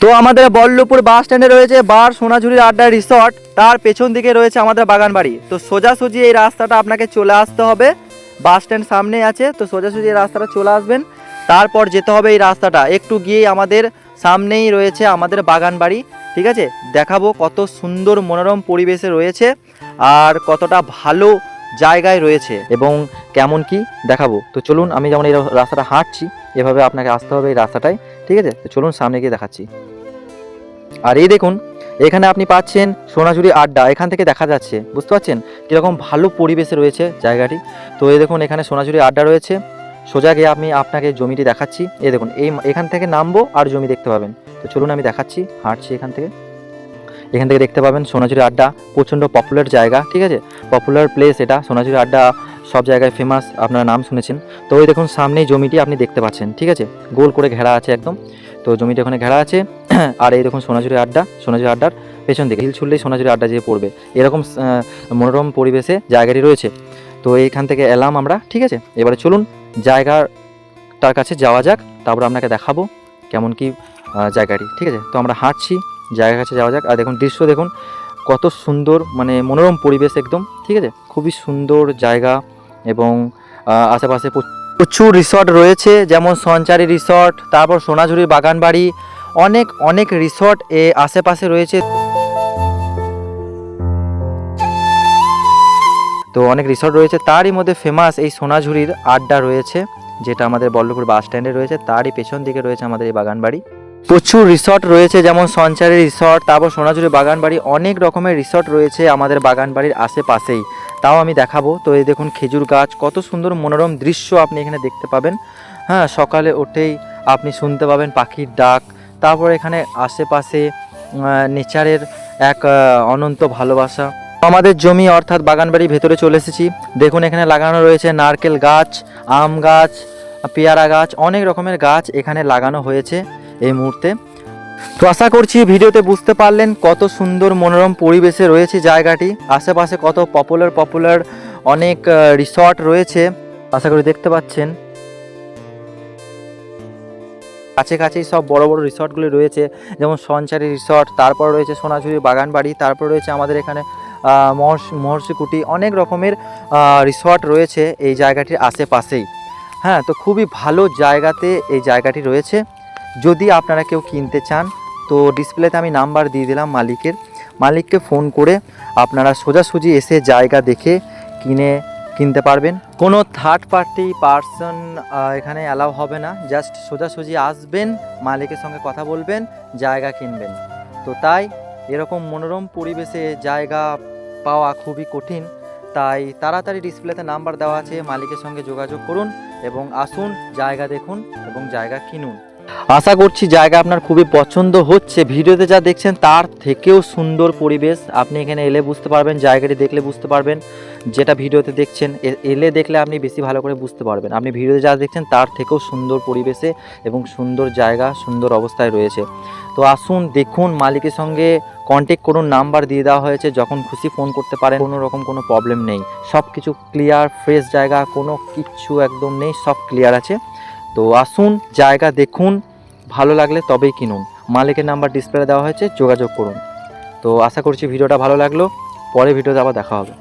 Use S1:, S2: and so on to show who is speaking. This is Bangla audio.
S1: তো আমাদের বল্লভপুর বাস স্ট্যান্ডে রয়েছে বার সোনাঝুরির আড্ডা রিসর্ট, তার পেছন দিকে রয়েছে আমাদের বাগান বাড়ি। তো সোজাসুজি এই রাস্তাটা আপনাকে চলে আসতে হবে, বাস স্ট্যান্ড সামনে আছে, তো সোজাসুজি এই রাস্তাটা চলে আসবেন, তারপর যেতে হবে এই রাস্তাটা একটু গিয়েই আমাদের সামনেই রয়েছে আমাদের বাগান বাড়ি। ঠিক আছে, দেখাবো কত সুন্দর মনোরম পরিবেশে রয়েছে আর কতটা ভালো জায়গায় রয়েছে এবং কেমন কি দেখাবো। তো চলুন, আমি যেমন এই রাস্তাটা হাঁটছি এভাবে আপনাকে আসতে হবে এই রাস্তাটায়। ঠিক আছে, তো চলুন সামনে গিয়ে দেখাচ্ছি। আর এই দেখুন, এখানে আপনি পাচ্ছেন সোনাঝুরি আড্ডা, এখান থেকে দেখা যাচ্ছে, বুঝতে পারছেন কীরকম ভালো পরিবেশে রয়েছে জায়গাটি। তো এই দেখুন এখানে সোনাঝুরি আড্ডা রয়েছে, সোজা গিয়ে আমি আপনাকে জমিটি দেখাচ্ছি। এই দেখুন এখান থেকে নামবো আর জমি দেখতে পাবেন। তো চলুন আমি দেখাচ্ছি, হাঁটছি এখান থেকে দেখতে পাবেন সোনাঝুরি আড্ডা, প্রচণ্ড পপুলার জায়গা। ঠিক আছে, পপুলার প্লেস এটা, সোনাঝুরি আড্ডা সব জায়গায় ফেমাস, আপনারা নাম শুনেছেন। তো ওই দেখুন সামনেই জমিটি আপনি দেখতে পাচ্ছেন, ঠিক আছে, গোল করে ঘেরা আছে একদম, তো জমিটি ওখানে ঘেরা আছে। আর এই দেখুন সোনাঝুরি আড্ডার পেছন দিকে হিল ছুড়লেই সোনাঝুরি আড্ডা যেয়ে পড়বে, এরকম মনোরম পরিবেশে জায়গাটি রয়েছে। তো এইখান থেকে এলাম আমরা, ঠিক আছে, এবারে চলুন জায়গাটার কাছে যাওয়া যাক, তারপর আপনাকে দেখাবো কেমন কি জায়গাটি। ঠিক আছে, তো আমরা হাঁটছি, জায়গার কাছে যাওয়া যাক। আর দেখুন দৃশ্য দেখুন কত সুন্দর, মানে মনোরম পরিবেশ একদম। ঠিক আছে, খুবই সুন্দর জায়গা এবং আশেপাশে প্রচুর রিসর্ট রয়েছে, যেমন সঞ্চারী রিসর্ট, তারপর সোনাঝুরির বাগান বাড়ি, অনেক রিসর্ট আশেপাশে রয়েছে। তো অনেক রিসর্ট রয়েছে, তারই মধ্যে ফেমাস এই সোনাঝুরির আড্ডা রয়েছে, যেটা আমাদের বল্লভপুর বাস স্ট্যান্ডে রয়েছে, তারই পেছন দিকে রয়েছে আমাদের এই বাগান বাড়ি। প্রচুর রিসর্ট রয়েছে, যেমন সঞ্চারী রিসর্ট, তারপর সোনাঝুরি বাগান বাড়ি, অনেক রকমের রিসর্ট রয়েছে আমাদের বাগান বাড়ির আশেপাশেই, তাও আমি দেখাবো। তো এই দেখুন খেজুর গাছ, কত সুন্দর মনোরম দৃশ্য আপনি এখানে দেখতে পাবেন। হ্যাঁ, সকালে উঠেই আপনি শুনতে পাবেন পাখির ডাক, তারপর এখানে আশেপাশে নেচারের এক অনন্ত ভালোবাসা। আমাদের জমি অর্থাৎ বাগান বাড়ির ভেতরে চলে এসেছি, দেখুন এখানে লাগানো রয়েছে নারকেল গাছ, আম গাছ, পেয়ারা গাছ, অনেক রকমের গাছ এখানে লাগানো হয়েছে এই মুহূর্তে। তো আশা করছি ভিডিওতে বুঝতে পারলেন কত সুন্দর মনোরম পরিবেশে রয়েছে জায়গাটি, আশেপাশে কত পপুলার অনেক রিসর্ট রয়েছে, আশা করি দেখতে পাচ্ছেন। কাছেই সব বড় রিসর্টগুলি রয়েছে, যেমন সঞ্চারী রিসর্ট, তারপর রয়েছে সোনাঝুরি বাগান বাড়ি, তারপর রয়েছে আমাদের এখানে মহর্ষি কুটি, অনেক রকমের রিসর্ট রয়েছে এই জায়গাটির আশেপাশেই। হ্যাঁ, তো খুবই ভালো জায়গাতে এই জায়গাটি রয়েছে। যদি আপনারা কেউ কিনতে চান তো ডিসপ্লেতে আমি নাম্বার দিয়ে দিলাম মালিককে ফোন করে আপনারা সোজাসুজি এসে জায়গা দেখে কিনতে পারবেন। কোনো থার্ড পার্টি পার্সন এখানে অ্যালাউ হবে না, জাস্ট সোজাসুজি আসবেন, মালিকের সঙ্গে কথা বলবেন, জায়গা কিনবেন। তো তাই এরকম মনোরম পরিবেশে জায়গা পাওয়া খুবই কঠিন, তাই তাড়াতাড়ি ডিসপ্লেতে নাম্বার দেওয়া আছে, মালিকের সঙ্গে যোগাযোগ করুন এবং আসুন, জায়গা দেখুন এবং জায়গা কিনুন। আশা করছি জায়গা আপনার খুবই পছন্দ হচ্ছে, ভিডিওতে যা দেখছেন তার থেকেও সুন্দর পরিবেশ, আপনি এখানে এলে বুঝতে পারবেন, জায়গাটি দেখলে বুঝতে পারবেন, যেটা ভিডিওতে দেখছেন এলে দেখলে আপনি বেশি ভালো করে বুঝতে পারবেন, আপনি ভিডিওতে যা দেখছেন তার থেকেও সুন্দর পরিবেশে এবং সুন্দর জায়গা, সুন্দর অবস্থায় রয়েছে। তো আসুন দেখুন, মালিকের সঙ্গে কন্ট্যাক্ট করুন, নাম্বার দিয়ে দেওয়া হয়েছে, যখন খুশি ফোন করতে পারেন, কোনো রকম কোনো প্রবলেম নেই, সব কিছু ক্লিয়ার, ফ্রেশ জায়গা, কোনো কিচ্ছু একদম নেই, সব ক্লিয়ার আছে। তো আসুন, জায়গা দেখুন, ভালো লাগলে তবেই কিনুন, মালিকের নাম্বার ডিসপ্লে দেওয়া হয়েছে, যোগাযোগ করুন। তো আশা করছি ভিডিওটা ভালো লাগলো, পরে ভিডিওতে আবার দেখা হবে।